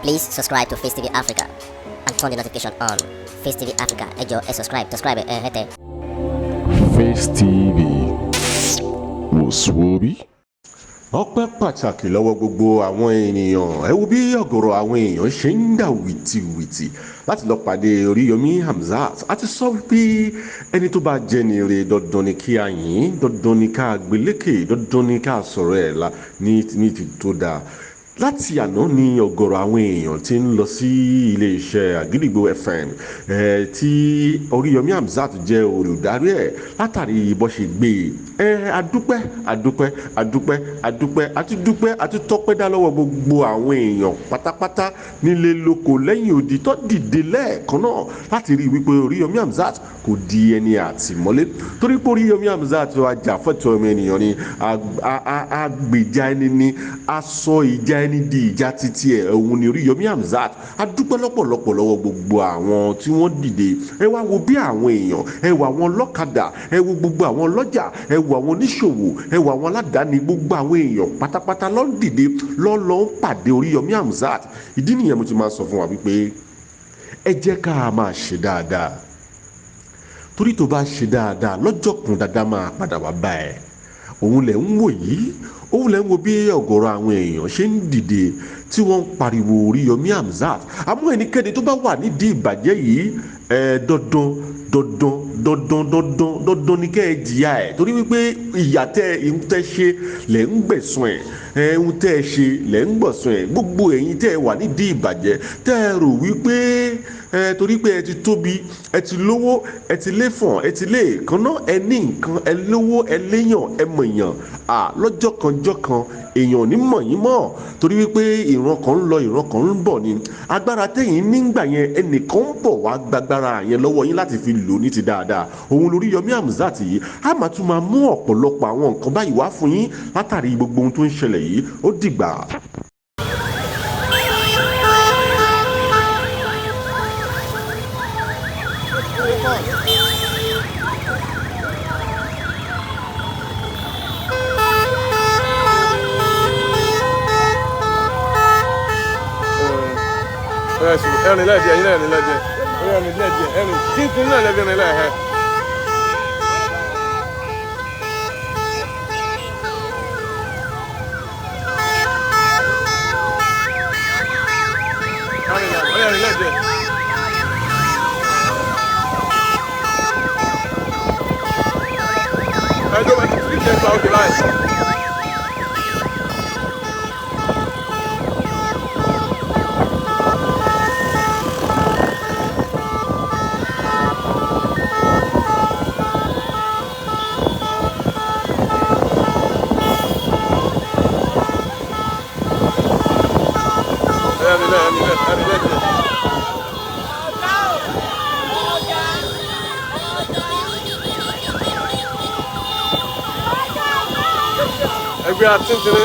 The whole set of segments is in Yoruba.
Please subscribe to Facetv Africa and turn the notification on. Facetv Africa, ẹ jọ̀ọ́, subscribe, hete. Face TV Muswobi. Ọpẹ́ pàtàkì lọ́wọ́ gbogbo àwọn ènìyàn. Ẹ wo bí ọ̀gọ̀rọ̀ àwọn èèyàn ṣe ń dà wìtìwìtì láti lọ pàdé Oriyomi Hamzat. A ti sọ wípé ẹni tó bá jẹ́ ni ire dandan ni kí a yìn, dandan ni ká gbélékè, dandan ni ká sọ̀rọ̀ ẹ̀ la ní ti tó dáa. Láti àná ni ọ̀gọ̀rọ̀ àwọn èèyàn ti ń lọ sí ilé-iṣẹ́ Àgídìgbo FM tí Oriyomi Hamzat jẹ́ olùdarí ẹ̀ látàrí bó ṣe gbé adúpẹ́ àti tọ́pẹ́ dá lọ́wọ́ gbogbo àwọn èèyàn pátápátá nílé lóko lẹ́yìn odi tó dìde lẹ́ẹ̀kan náà láti rí wípé Oriyomi Hamzat kò di ẹni àtìmọ́lé torí pé Oriyomi Hamzat ajàfẹ́tọ̀ọ́ ọmọ ènìyàn ni agbèjà ẹni ni aṣọ ìjà ẹni di ìjà títí ẹ̀ òun ni Oriyomi Hamzat. Adúpẹ́ lọ́pọ̀lọpọ̀ lọ́wọ́ gbogbo àwọn tí wọ́n dìde. Ẹ wá wo bí àwọn èèyàn, ẹ wo àwọn ọlọ́kadà, ẹ wo gbogbo àwọn ọlọ́jà, ẹ wo àwọn oníṣòwò, ẹ wo àwọn aládàáni, gbogbo àwọn èèyàn pátápátá ló ń dìde ló ń pàdé Oriyomi Hamzat. Ìdí nìyẹn mo ti máa sọ fún wa wípé ẹ jẹ́ ká máa ṣe dáadáa torí tó bá ṣe dáadáa lọ́jọ́ kan dáadáa máa padà wá bá ẹ. Òun lẹ̀ ń wò yìí, òun lẹ̀ ń wo bí ọ̀gọ̀rọ̀ àwọn èèyàn ṣe ń dìde tí wọ́n ń pariwo Oriyomi Hamzat. Àmọ́ ẹnikẹ́ni tó bá wà nídìí ìbàjẹ́ yìí dandan ni kẹ́ ẹ jìyà ẹ̀ torí wípé ìyà tẹ́ ṣe lẹ̀ ń gbẹ̀san ẹ̀ ohun tẹ́ ẹ ṣe lẹ̀ ń gbẹ̀san ẹ̀. Gbogbo ẹ̀yin tẹ́ ẹ wà nídìí ìbàjẹ́ tẹ́ ẹ rò wípé torí pé ẹ ti tóbi, ẹ ti lówó, ẹ ti léfọ̀n, ẹ ti lé èékánná, ẹ ní nǹkan, ẹ lówó, ẹ léyàn, ẹ mọ̀yàn. Lọ́jọ́ kan èèyàn ò ní mọ̀ yín mọ́ torí wípé ìran kan ń lọ ìran kan ń bọ̀ ni. Agbára tẹ̀yìn nígbà yẹn ẹnìkan ń bọ̀ wá gbàgbára yẹn lọ́wọ́ yín láti fi lò ní ti dáadáa. Òun l'Oriyomi Hamzat yìí a máa tún máa mú ọ̀pọ̀lọpọ̀ àwọn nǹkan báyìí wá fún yín látàrí gbogbo ohun tó ń ṣẹlẹ̀ yìí. Ó dìgbà. Ẹni lẹ́jẹ̀ yín ẹni lẹ́jẹ̀ ẹni lẹ́jẹ̀ ẹni kíkún náà lẹ́jẹ̀ ní lẹ́hẹ̀. Ẹni lẹ́jẹ̀. Ẹjọ́ bá ti fi jẹ́ pa òkè láì. Ẹgbẹ́ àtúntìrí.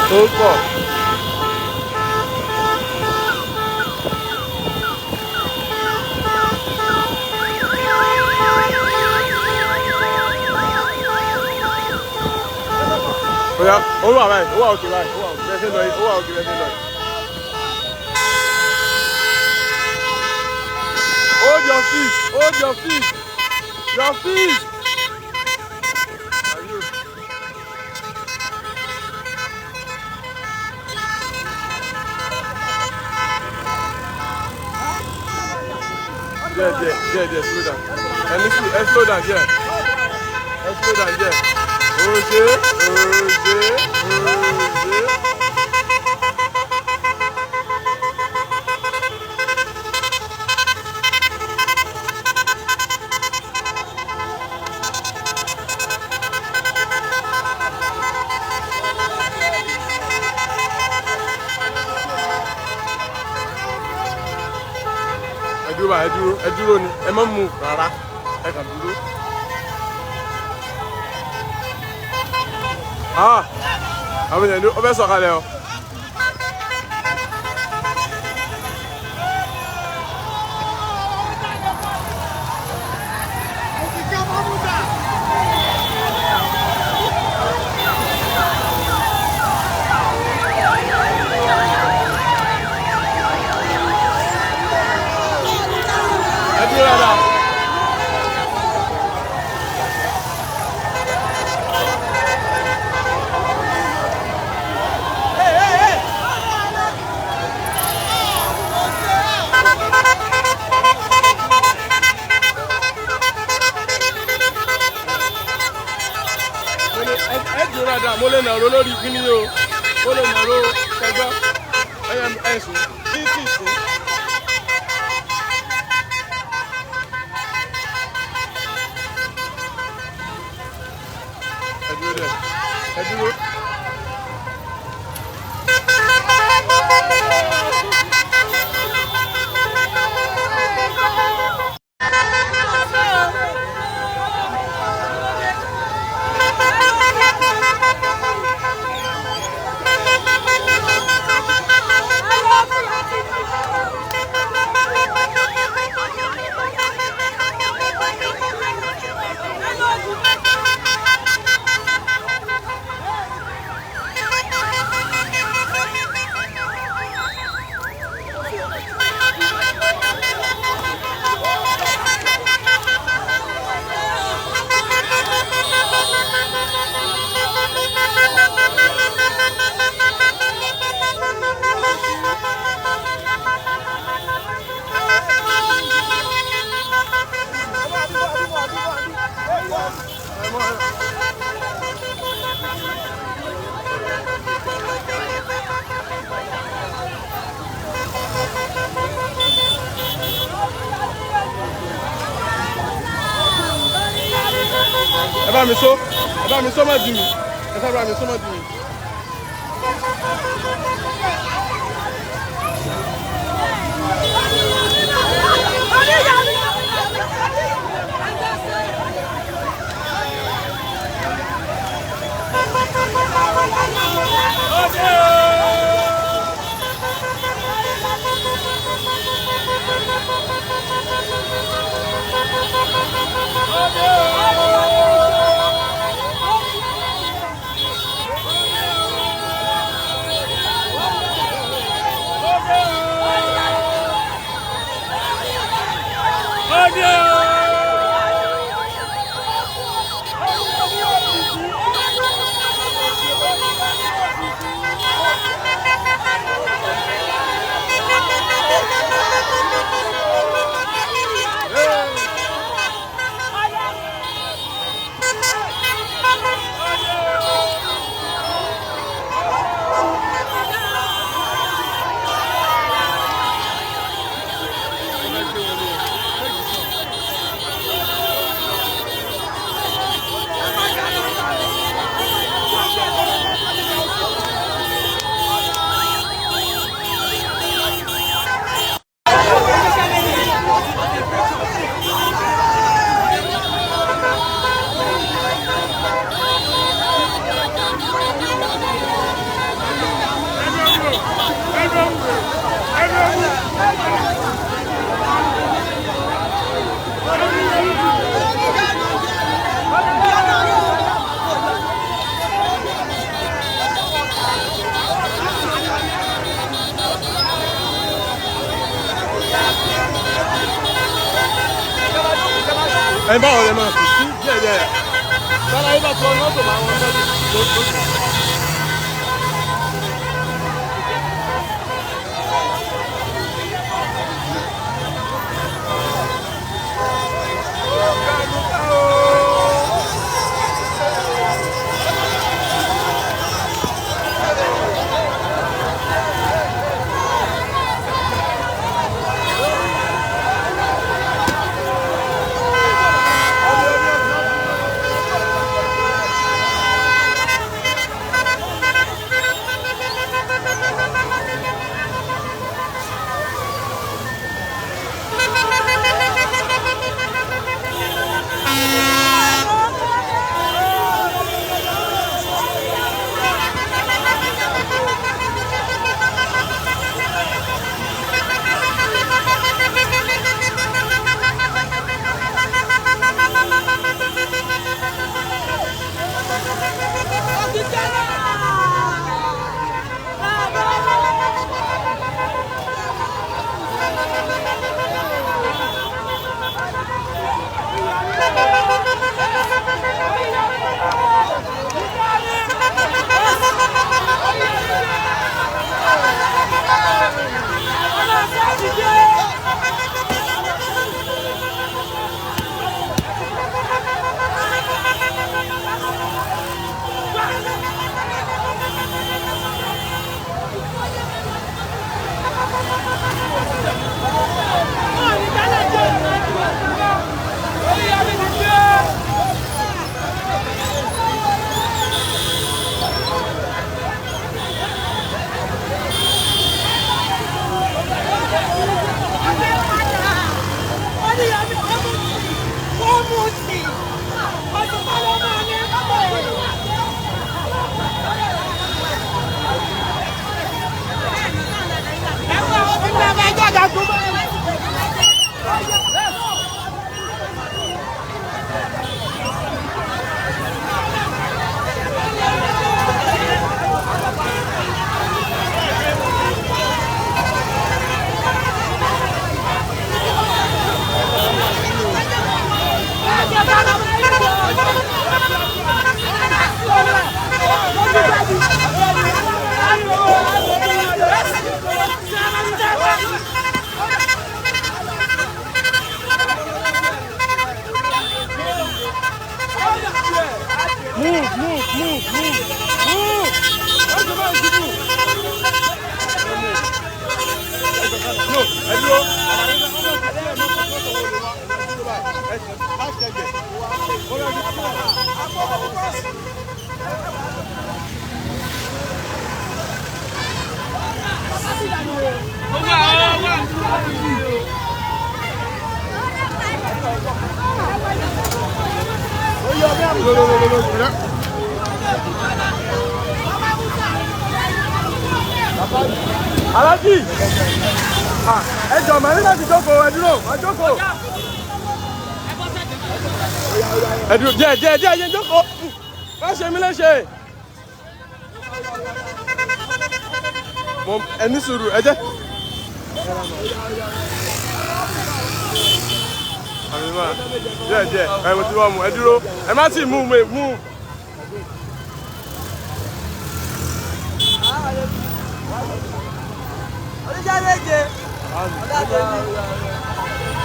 Hold on. Oya, ó wà báyìí, ó wà òkè báyìí, ó wà òkè bẹ́ẹ̀ sí lọ yìí, ó wà òkè bẹ́ẹ̀ sí lọ yìí. Hold your feet, hold your feet, your feet. Yeah, slow down. And slow down, yeah. Slow down, yeah. ẹ dúró ni ẹ má mú rárá ẹ kàn dúró. àwọn èèyàn ló fẹ́ sọ̀kalẹ̀ o. Mo lè nàró lórí kíní o, mo lè nàró ṣẹjọ́ ẹ̀sùn tí kì í sí. Ẹ dúró dẹ̀, ẹ dúró. Ẹ bá mi sọ má dì mí, ẹ sábà bá mi sọ má dì mí. Ẹ bá ọ̀rẹ́ máa kù sí díẹ̀díẹ̀. Sára yìí bá tọ́ ní ọ̀tọ̀ máa wọn sẹ́yìn lóṣù. Alájì. Ẹ jọ̀ọ́ màá ní láti jókòó, ẹ dúró, má jókòó. Ẹ dúró díẹ̀ jókòó. Má ṣe mí léṣe. Ẹ ní sùúrù, ẹ jẹ́. Àmì máa díẹ̀ ẹ mo ti wá mu, ẹ dúró, ẹ má sì mú.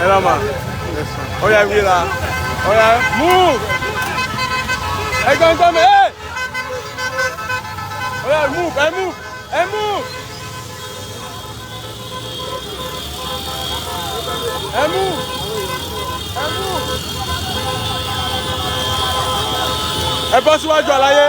Ẹ lọ mà, ó yẹ wíra, ó yẹ move, ẹ gbọ́ngàn mi, ó yẹ move. Ẹ bọ́ síwájú àlàyé.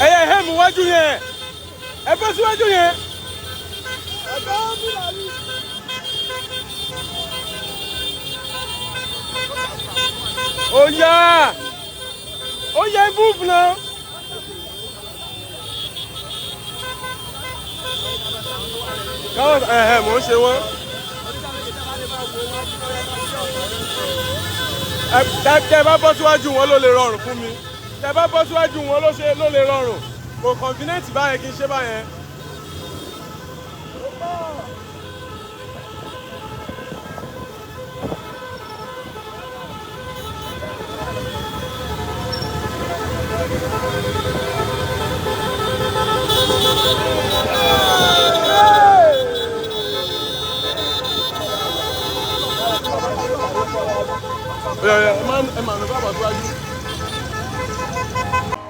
Ẹyẹ hẹ́mù wájú yẹn, ẹ bọ́ síwájú yẹn. Ó yá move náà. Káwọn mò ń ṣe wọ́n. Tẹ́ bá bọ́ síwájú wọn ló lè rọrùn fún mi. Tẹ́ bá bọ́ síwájú wọn ló lè rọrùn. Kò convenient báyẹn kí n ṣe báyẹn.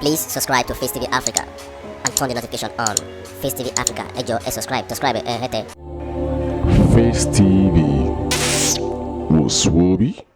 Please subscribe to Face TV Africa and turn the notification on. Face TV Africa, ẹ jọ̀ọ́ ẹ subscribe hete. Face TV. Was Swoby?